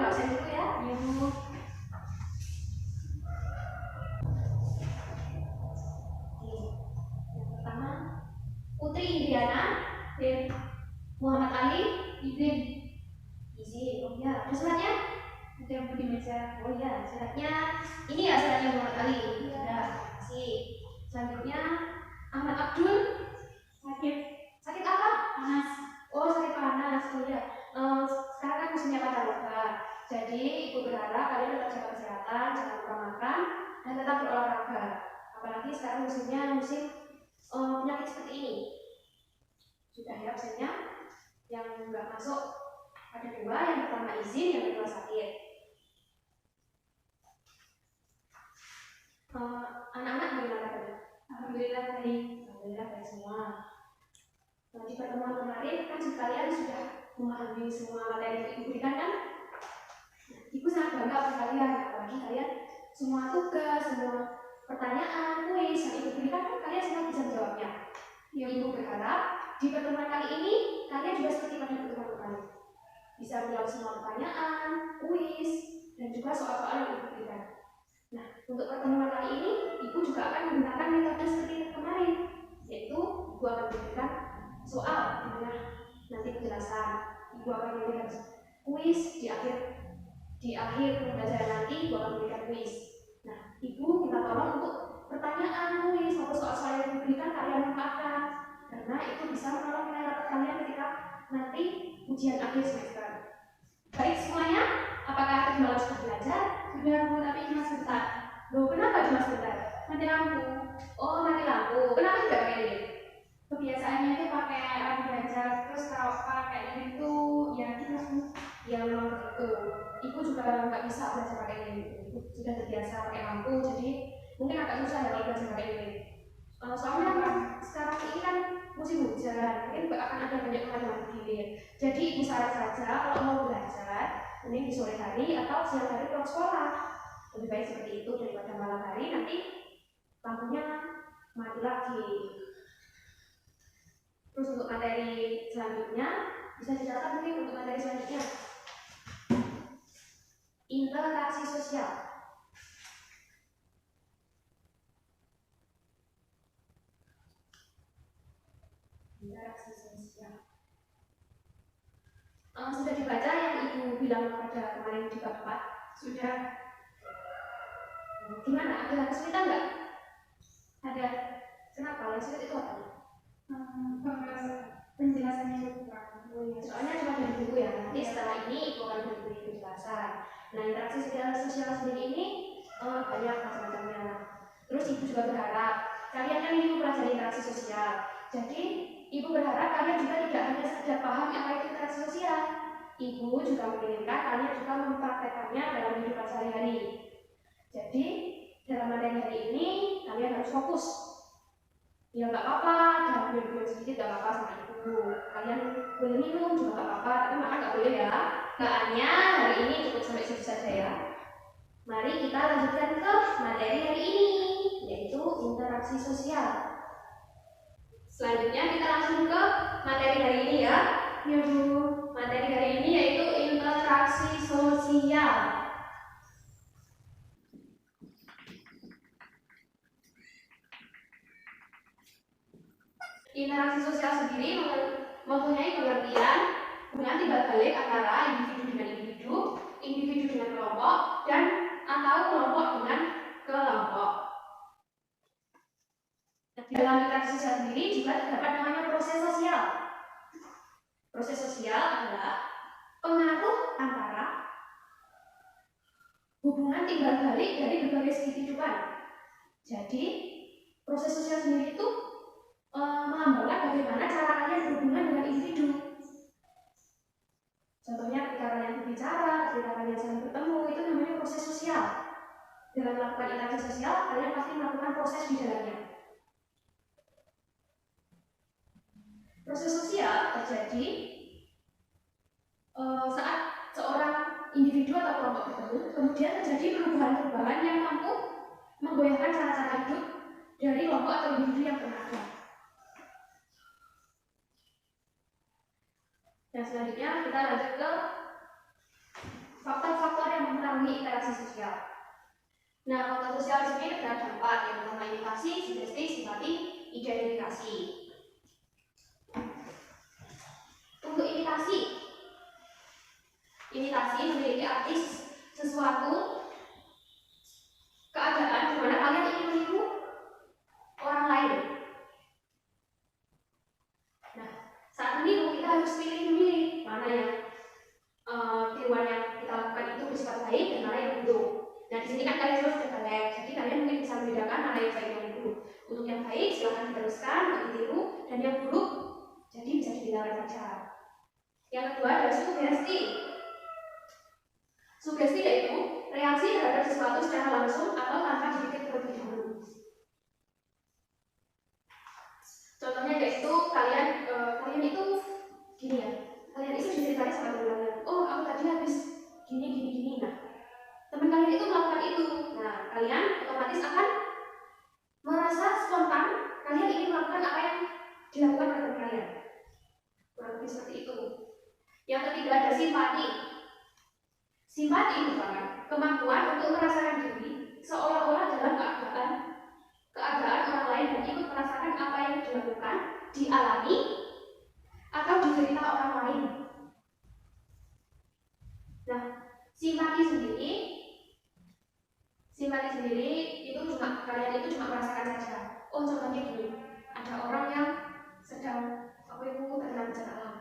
absen dulu ya. Iya, Bu. Yang pertama, Putri Indriana dan Muhammad Ali Izin. izin. Oh ya, ada suratnya? Ada yang di meja. Oh ya, suratnya ini ya, suratnya Muhammad Ali. Iya. Ya, kasih. Selanjutnya Ahmad Abdul. Sakit. Sakit apa? Panas. Oh, sakit panas. Oh ya. Sekarang kan musimnya Pancaroba. Jadi ibu berharap kalian tetap jaga kesehatan, jangan lupa makan, dan tetap berolahraga. Apalagi sekarang musim penyakit seperti ini. Sudah ya absennya. Yang nggak masuk ada dua, yang pertama izin, yang kedua sakit. Anak-anak bagaimana tadi? Alhamdulillah baik. Alhamdulillah baik semua. Nah, di pertemuan kemarin kan kalian sudah memahami semua materi yang ibu berikan kan? Nah, ibu sangat bangga pada kalian, apalagi kalian semua tugas, semua pertanyaan, kuis yang ibu berikan kan kalian semua bisa menjawabnya. Yang ibu berharap di pertemuan kali ini kalian juga seperti pada pertemuan kemarin, bisa menjawab semua pertanyaan, kuis, dan juga soal-soal yang ibu berikan. Nah, untuk pertemuan kali ini ibu juga akan menggunakan metode seperti kemarin, yaitu ibu akan memberikan soal di tengah nanti penjelasan, ibu akan memberikan kuis di akhir pembelajaran nanti ibu akan memberikan kuis. Nah, ibu minta tolong untuk pertanyaan, kuis, maupun soal-soal yang diberikan kalian manfaatkan, karena itu bisa menolong nilai rapor kalian ketika nanti ujian akhir semester. Baik semuanya, apakah tadi malam sudah belajar? Sudah, Bu, tapi cuma sebentar. Loh, kenapa cuma sebentar? Mati lampu. Oh, mati lampu. Kenapa tidak pakai lilin? Kebiasaannya itu pakai lampu belajar. Terus kalau pakai lilin itu ya kita Ya memang begitu. Ibu juga nggak bisa belajar pakai lilin. Ibu sudah terbiasa pakai lampu, jadi mungkin agak susah ya kalau belajar pakai lilin. Soalnya kan sekarang ini kan musim hujan, mungkin akan ada banyak mati lilin. Jadi ibu saran saja kalau mau belajar, ini di sore hari atau siang hari pulang sekolah. Lebih baik seperti itu daripada malam hari nanti lampunya mati lagi. Terus untuk materi selanjutnya bisa dicatat mungkin untuk materi selanjutnya. Interaksi sosial. Interaksi sosial. Sudah dibaca yang ibu bilang pada kemarin di bab 4? Sudah. Gimana? Ada kesulitan nggak? Ada. Kenapa? Yang sulit itu apa? Penjelasannya itu kurang. Soalnya cuma dari buku ya. Nanti setelah ini ibu akan beri penjelasan. Nah, interaksi sosial sendiri ini banyak macam-macamnya. Terus ibu juga berharap kalian kan ini mempelajari interaksi sosial. Jadi ibu berharap kalian juga tidak hanya sekedar paham apa itu interaksi sosial. Ibu juga menginginkan kalian juga mempraktekannya dalam kehidupan sehari-hari. Jadi dalam materi hari ini kalian harus fokus. Ya nggak apa-apa, jangan minum sedikit nggak apa-apa sama ibu. Kalian boleh minum juga nggak apa-apa, tapi makan nggak boleh ya. Bahannya hari ini cukup sampai situ saja ya. Mari kita lanjutkan ke materi hari ini, yaitu interaksi sosial. Selanjutnya kita langsung ke materi hari ini ya. Ya, Bu. Materi hari ini yaitu interaksi sosial. Interaksi sosial sendiri mempunyai pengertian hubungan timbal balik antara individu dengan individu, individu dengan kelompok, dan atau kelompok dengan kelompok. Di dalam interaksi sosial sendiri juga terdapat namanya proses sosial. Proses sosial adalah pengaruh antara hubungan timbal balik dari berbagai segi kehidupan. Jadi proses sosial sendiri itu melambangkan bagaimana cara kalian berhubungan dengan individu. Contohnya ketika kalian berbicara, ketika kalian saling bertemu, itu namanya proses sosial. Dengan melakukan interaksi sosial, kalian pasti melakukan proses di dalamnya. Proses sosial terjadi saat seorang individu atau kelompok bertemu, kemudian terjadi perubahan-perubahan yang mampu menggoyahkan cara-cara hidup dari kelompok atau individu yang pernah ada. Dan selanjutnya kita lanjut ke fakta memenuhi interaksi sosial. Nah, faktor sosial di sini terdapat 4, yang pertama imitasi, sugesti, simpati, identifikasi. Untuk imitasi memiliki arti sesuatu keadaan di mana kalian ingin meniru orang lain. Nah, saat meniru kita harus pilih mana yang tiruan yang kita lakukan itu bersifat baik dan mana yang buruk. Nah, di sini kan kalian semua sudah melek, jadi kalian mungkin bisa membedakan mana yang baik dan yang buruk. Untuk yang baik silahkan diteruskan, untuk ditiru, dan yang buruk jadi bisa ditinggalkan saja. Yang kedua adalah sugesti. Sugesti yaitu reaksi terhadap sesuatu secara langsung atau tanpa dipikir terlebih dahulu. Contohnya yaitu kalian itu gini ya, kalian itu diceritain sama teman kalian, oh aku tadi habis gini. Nah, teman kalian itu melakukan itu. Nah, kalian otomatis akan merasa spontan kalian ingin melakukan apa yang dilakukan oleh teman kalian. Kurang lebih seperti itu. Yang ketiga ada simpati. Simpati merupakan kemampuan untuk merasakan diri seolah-olah dalam keadaan orang lain dan ikut merasakan apa yang dilakukan, dialami, atau diderita orang lain. Nah, simpati sendiri itu kalian itu cuma merasakan saja. Oh, contohnya gini, ada orang yang sedang terkena bencana alam.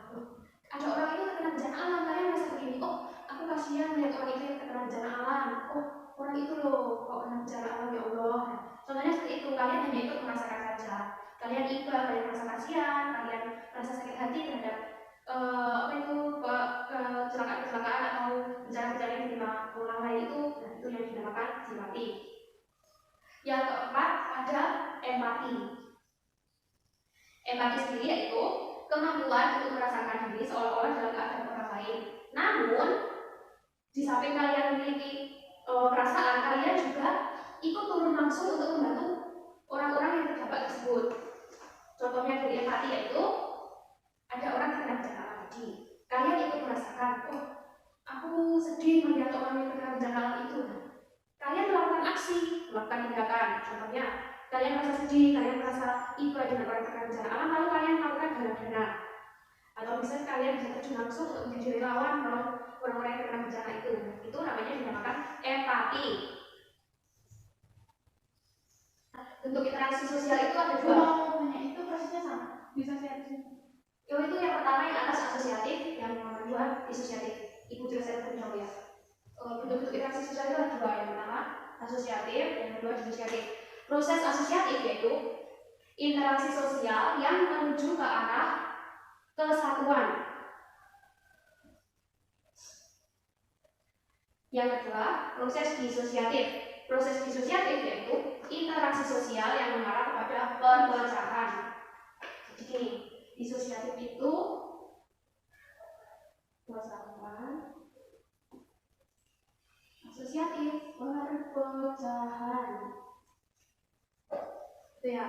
Ada orang itu terkena bencana alam, kalian merasa begini, oh aku kasihan melihat orang itu yang terkena bencana alam. Oh, orang itu loh kok kena bencana alam, ya Allah. Nah, contohnya seperti itu, kalian hanya ikut merasakan saja. Kalian iba, kalian merasa kasihan, kalian merasa sakit hati terhadap kecelakaan atau bencana-bencana yang ditimpa orang lain itu. Nah, itu yang dinamakan simpati. Yang keempat ada empati. Empati sendiri yaitu kemampuan untuk merasakan diri seolah-olah dalam keadaan orang lain. Namun, di samping kalian memiliki perasaan, kalian juga ikut turun langsung untuk membantu orang-orang yang terdampak tersebut. Contohnya dari empati yaitu ada orang terkena bencana alam tadi. Kalian ikut merasakan, oh aku sedih melihat orang yang terkena bencana alam itu. Kalian melakukan aksi, melakukan tindakan. Contohnya, kalian merasa sedih, kalian merasa iba dengan orang terkena bencana alam, lalu kalian melakukan dana. Atau misalnya kalian bisa terjun langsung untuk menjadi relawan kalau orang-orang yang terkena bencana itu. Itu namanya dinamakan empati. Bentuk interaksi sosial itu ada dua. Itu prosesnya sama. Bisa saya Itu yang pertama yang atas asosiatif, yang kedua disosiatif. Ibu jelaskan terlebih dahulu ya. Bentuk-bentuk interaksi sosial itu ada dua. Yang pertama asosiatif, yang kedua disosiatif. Proses asosiatif yaitu interaksi sosial yang menuju ke arah kesatuan. Yang kedua proses disosiatif. Proses disosiatif yaitu interaksi sosial yang mengarah kepada perpecahan. Jadi gini, disosiatif itu perpecahan, asosiatif perpecahan. Itu ya.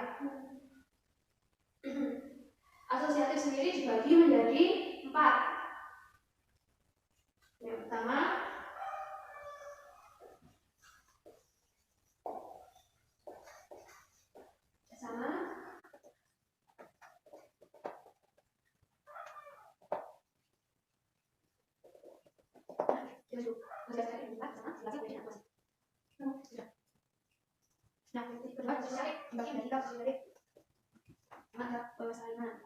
Asosiatif sendiri dibagi menjadi 4. Yang pertama sama. Ada persalinan,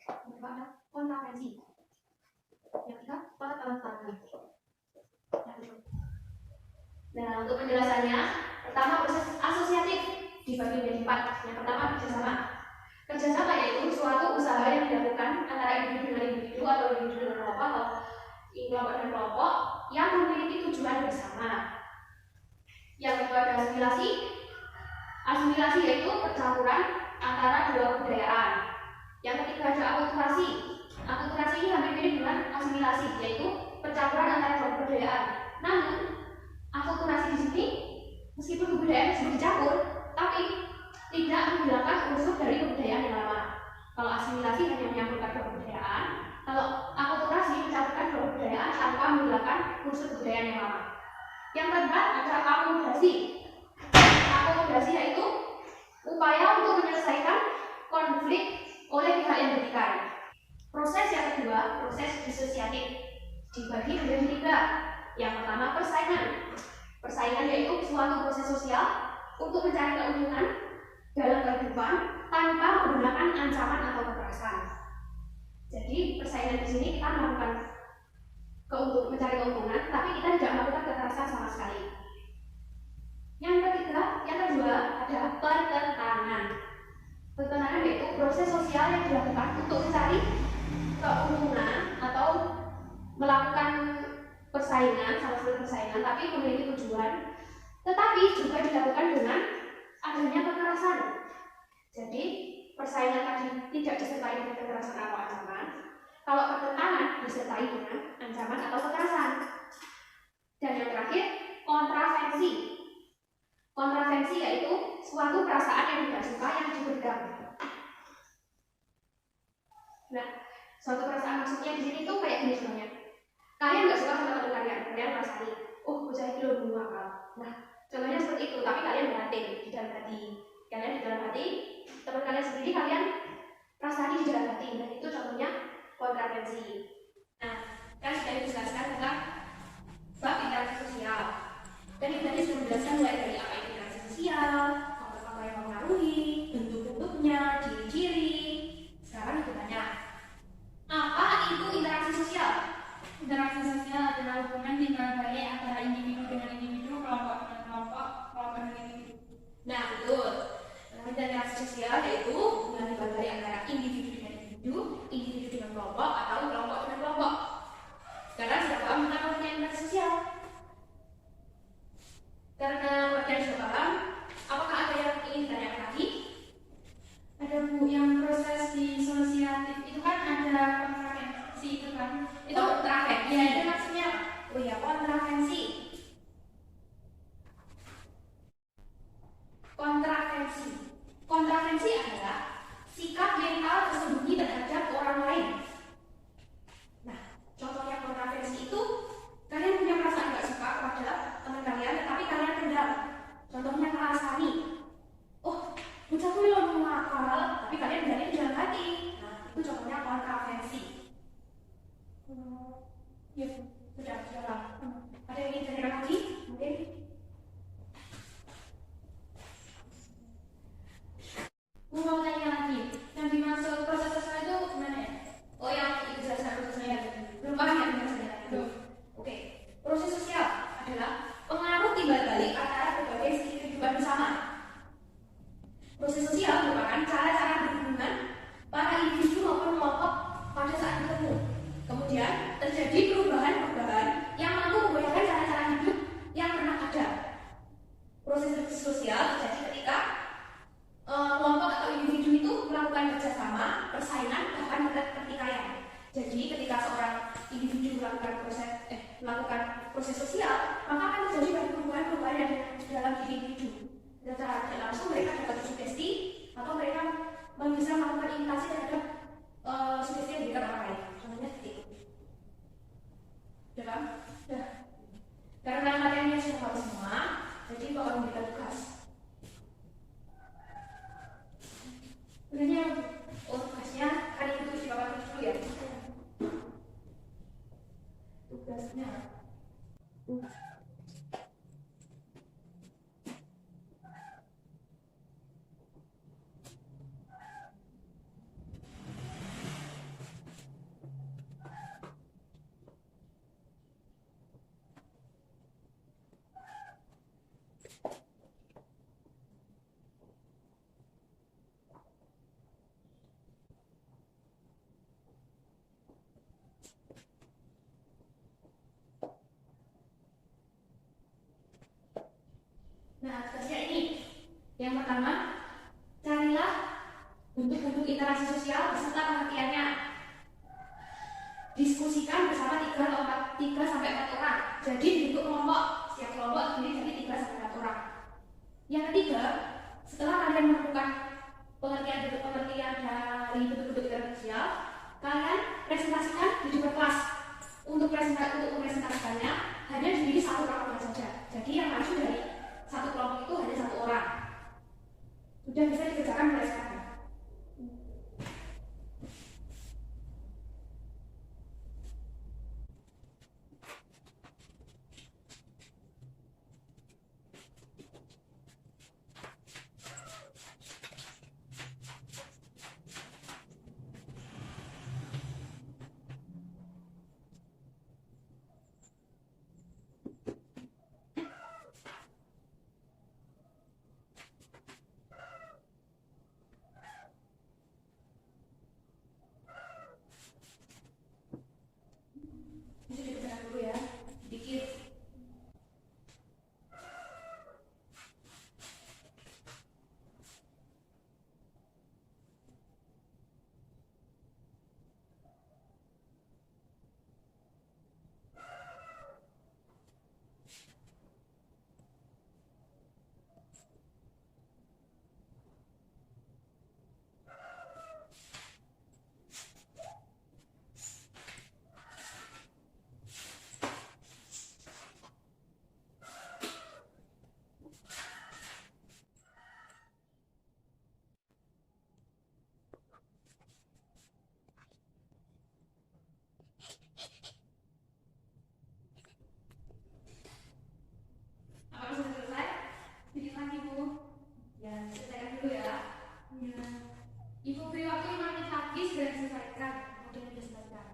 yang kedua ada kontravensi, yang ketiga pertentangan. Nah, untuk penjelasannya, pertama proses asosiatif dibagi menjadi 4. Yang pertama kerjasama. Kerjasama yaitu suatu usaha yang dilakukan antara individu dengan individu atau individu dengan kelompok atau kelompok dan kelompok yang memiliki tujuan bersama. Yang kedua ada asimilasi. Asimilasi yaitu percampuran antara dua kebudayaan. Yang ketiga ada akulturasi. Akulturasi ini hampir mirip dengan asimilasi, yaitu percampuran antara dua kebudayaan. Namun, akulturasi di sini meskipun kebudayaan sudah dicampur, tapi tidak menghilangkan unsur dari kebudayaan yang lama. Kalau asimilasi hanya menyambungkan dua kebudayaan, kalau akulturasi mencampurkan dua kebudayaan tanpa menghilangkan unsur kebudayaan yang lama. Yang kedua ada akomodasi. Akomodasi yaitu upaya untuk menyelesaikan konflik oleh pihak yang bertikai. Proses yang kedua, proses disosiatif, dibagi menjadi 3. Yang pertama, persaingan. Persaingan yaitu suatu proses sosial untuk mencari keuntungan dalam kehidupan tanpa menggunakan ancaman atau kekerasan. Jadi persaingan di sini kita melakukan mencari keuntungan, tapi kita tidak melakukan kekerasan sama sekali. Yang kedua adalah pertentangan. Pertentangan yaitu proses sosial yang dilakukan untuk mencari keuntungan atau melakukan persaingan, sama sekali persaingan, tapi memiliki tujuan, tetapi juga dilakukan dengan adanya kekerasan. Jadi persaingan tadi tidak disertai dengan kekerasan atau ancaman. Kalau pertentangan disertai dengan ancaman atau kekerasan. Dan yang terakhir, kontravensi. Kontravensi yaitu suatu perasaan yang tidak suka yang dipendam. Nah, suatu perasaan maksudnya di sini tuh kayak gini sebenarnya. Kalian nggak suka sama teman kalian merasani, oh bocah itu lebih nakal. Nah, contohnya seperti itu, tapi kalian berhati di dalam hati. Kalian di dalam hati, teman kalian sendiri kalian rasani di dalam hati. Dan itu contohnya kontravensi. Nah, kan sudah dijelaskan tentang bab interaksi sosial. Dan ini tadi sudah menjelaskan mulai dari apa itu interaksi sosial, faktor-faktor yang mempengaruhi, bentuk-bentuknya, ciri-ciri. Sekarang kita tanya, apa itu interaksi sosial? Interaksi sosial adalah hubungan tinggal balik antara individu dengan individu, kelompok dengan kelompok, kelompok dengan individu. Nah, betul. Interaksi sosial yaitu hubungan tinggal balik antara individu dengan individu, individu dengan kelompok, atau kelompok dengan kelompok. Sekarang sudah paham tentang pengertian interaksi sosial? Karena pengertian sudah paham, apakah ada yang ingin ditanyakan lagi? Ada Bu, yang proses disosiatif itu kan ada kontravensi itu kan? Itu kontravensi. Ya, itu maksudnya. Oh ya, kontravensi. Kontravensi. Kontravensi adalah sikap mental tersembunyi terhadap orang lain. Nah, contohnya kontravensi itu kalian punya perasaan nggak suka kepada teman kalian, tetapi kalian pendam. Contohnya ngerasani, oh, bocahku lebih nakal, tapi kalian berani di dalam hati. Nah, itu contohnya kontravensi. Ya, Sudah lah. Ada yang ingin ditanyakan lagi? Mungkin? mau tanya lagi, yang dimaksud proses sosial itu gimana ya? Oh, yang itu jelaskan prosesnya. Belum paham ya penjelasannya? Belum. Oke. Proses sosial adalah pengaruh timbal balik antara berbagai sisi kehidupan bersama. Proses sosial merupakan cara-cara berhubungan para individu maupun kelompok pada saat bertemu. Kemudian terjadi perubahan-perubahan yang mampu menggoyahkan cara-cara hidup yang pernah ada. Proses sosial terjadi ketika kelompok atau individu itu melakukan kerjasama, persaingan, bahkan pertikaian. Jadi ketika seorang individu melakukan proses sosial, maka akan terjadi perubahan-perubahan yang dalam diri individu. Dan secara tidak langsung mereka dapat sugesti atau mereka bisa melakukan imitasi terhadap sugesti yang diberikan orang lain. Contohnya seperti itu. Sudah paham? Sudah. Karena materinya sudah tahu semua, jadi bakal memberikan tugas. Sebenarnya tugasnya hari itu di bawah dulu ya. Tugasnya. Nah, tugasnya ini. Yang pertama, carilah bentuk-bentuk interaksi sosial beserta pengertiannya. Diskusikan bersama 3 sampai 4 orang. Jadi dibentuk kelompok. Setiap kelompok terdiri dari 3 sampai 4 orang. Yang ketiga, setelah kalian menemukan pengertian dari bentuk-bentuk interaksi sosial, kalian presentasikan di depan kelas. Untuk mempresentasikannya hanya diri 1 orang saja. Jadi yang maju dari satu kelompok itu hanya satu orang. Sudah bisa dikerjakan mulai sekarang. Bisa dikerjakan dulu ya, sedikit. Apakah sudah selesai? Sedikit lagi, Bu. Ya, selesaikan dulu ya. Ya. Ibu beri waktu 5 menit lagi segera diselesaikan. Kemudian diselesaikan.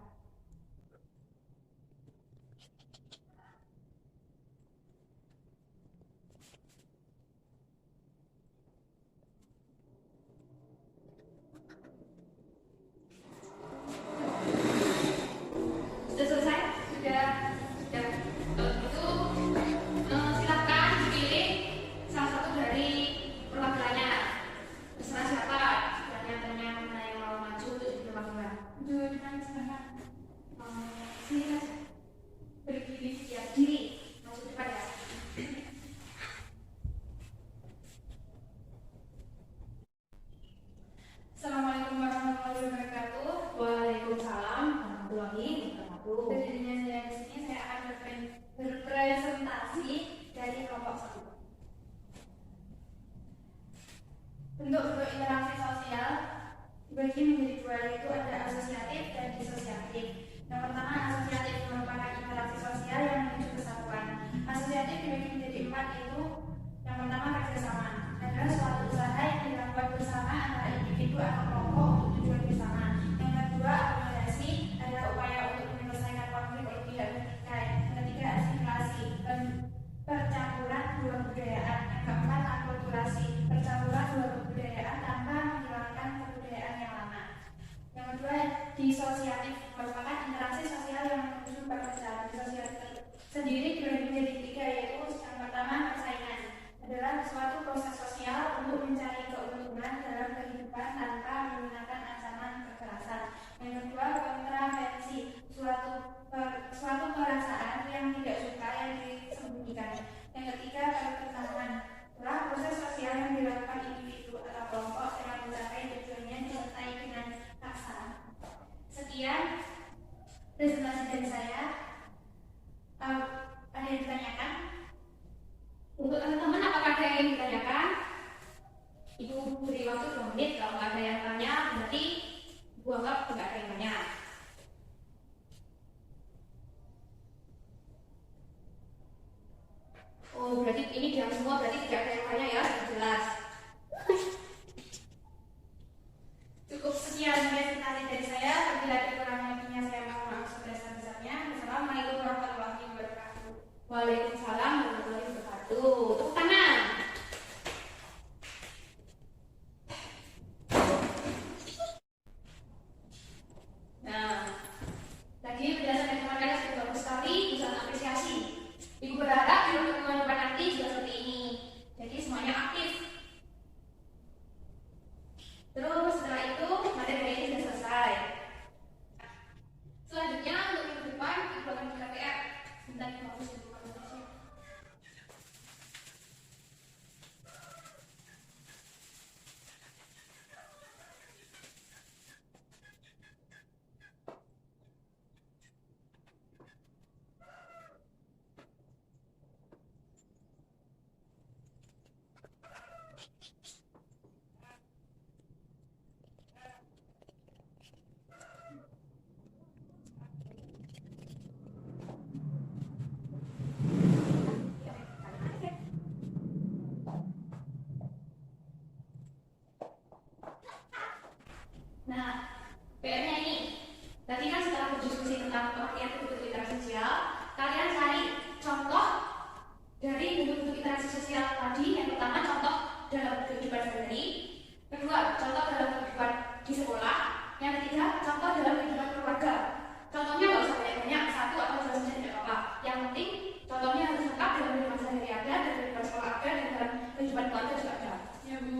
Sudah selesai? Sudah. Sudah. Kalau begitu, silakan dipilih salah satu dari perwakilannya. Terserah siapa. Tanya mana yang mau maju untuk jadi perwakilan. Aduh, dimana sekarang? Sini saja. Berdiri siap diri. Maju depan ya. Assalamualaikum warahmatullahi wabarakatuh. Waalaikumsalam warahmatullahi wabarakatuh. Berdirinya saya di sini, saya akan berpresentasi dari kelompok 1. Bentuk-bentuk interaksi sosial dibagi menjadi 2, yaitu ada asosiatif dan disosiatif. Yang pertama, asosiatif merupakan interaksi sosial yang menuju kesatuan. Asosiatif dibagi menjadi 4, yaitu yang pertama kerjasama. Adalah suatu usaha yang dilakukan bersama antara individu atau kelompok untuk tujuan bersama. Yang kedua, akomodasi adalah upaya untuk menyelesaikan konflik oleh pihak bertikai. Yang ketiga, asimilasi, percampuran dua kebudayaan. Yang keempat, akulturasi, percampuran dua kebudayaan tanpa menghilangkan kebudayaan yang lama. Yang kedua, disosiatif merupakan interaksi sosial yang menuju pekerjaan. Disosiatif sendiri dibagi menjadi 3, yaitu yang pertama persaingan adalah suatu proses sosial untuk mencari keuntungan dalam kehidupan tanpa menggunakan ancaman kekerasan. Yang kedua, kontravensi, suatu perasaan yang tidak suka yang disembunyikan. Yang ketiga, pertentangan, adalah proses sosial yang dilakukan individu atau kelompok yang mencapai tujuannya disertai dengan paksaan. Sekian presentasi dari saya. Ada yang ditanyakan? Untuk teman-teman, apakah ada yang ingin ditanyakan? Ibu beri waktu 2 menit. Kalau nggak ada yang tanya, berarti Ibu anggap nggak ada yang tanya. Oh, berarti ini diam semua, berarti tidak ada yang tanya ya, sudah jelas. Cukup sekian presentasi dari saya. Apabila ada kurang lebihnya saya mohon maaf sebesar-besarnya. Wassalamualaikum warahmatullahi wabarakatuh. Waalaikumsalam warahmatullahi wabarakatuh. Tepuk tangan. Nah, Nah, PR-nya ini. Tadi kan setelah berdiskusi tentang pengertian bentuk interaksi sosial, kalian cari contoh dari bentuk-bentuk interaksi sosial tadi. Yang pertama, contoh dalam kehidupan sehari. Kedua, contoh dalam kehidupan di sekolah. Yang ketiga, contoh dalam kehidupan keluarga. Contohnya nggak usah banyak-banyak, satu atau dua saja tidak apa-apa. Yang penting contohnya harus lengkap dalam kehidupan sehari ada, dan kehidupan sekolah ada, dan dalam kehidupan keluarga juga ada. Ya Bu.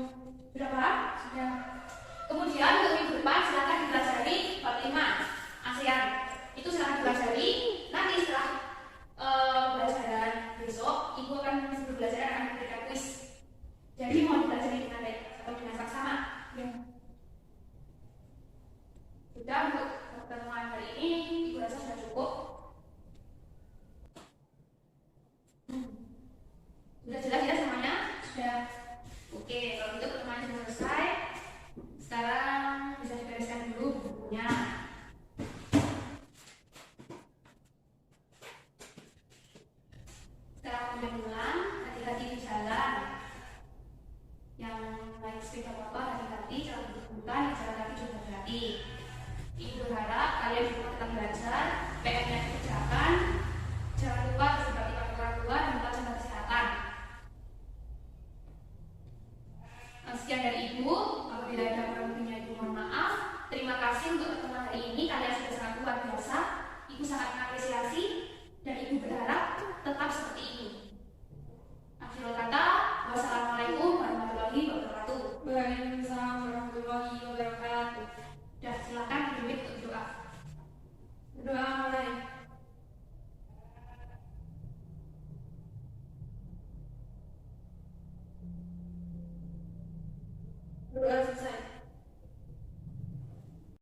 Sudah paham? Sudah. Kemudian untuk minggu depan silakan dipelajari bab 5 ASEAN. Itu silakan dipelajari. Nanti setelah pelajaran besok, Ibu akan sebelum belajar akan memberikan kuis. Jadi mau dipelajari dengan baik atau dengan saksama. Ya. Sudah, untuk pertemuan hari ini Ibu rasa sudah cukup. Sudah jelas ya semuanya? Sudah. Oke, kalau gitu pertemuan sudah selesai. Sekarang bisa dibereskan dulu bukunya. Sekarang udah pulang, hati-hati di jalan. Yang naik sepeda apa-apa, hati-hati, jangan berbuka, yang jalan kaki juga hati-hati. Ibu berharap kalian di rumah tetap belajar, PR-nya dikerjakan, jangan lupa berbakti pada orang tua dan tetap jaga kesehatan. Sekian dari Ibu, apabila ada kurang lebihnya Ibu mohon maaf. Terima kasih untuk pertemuan hari ini, kalian sudah sangat luar biasa. Ibu sangat mengapresiasi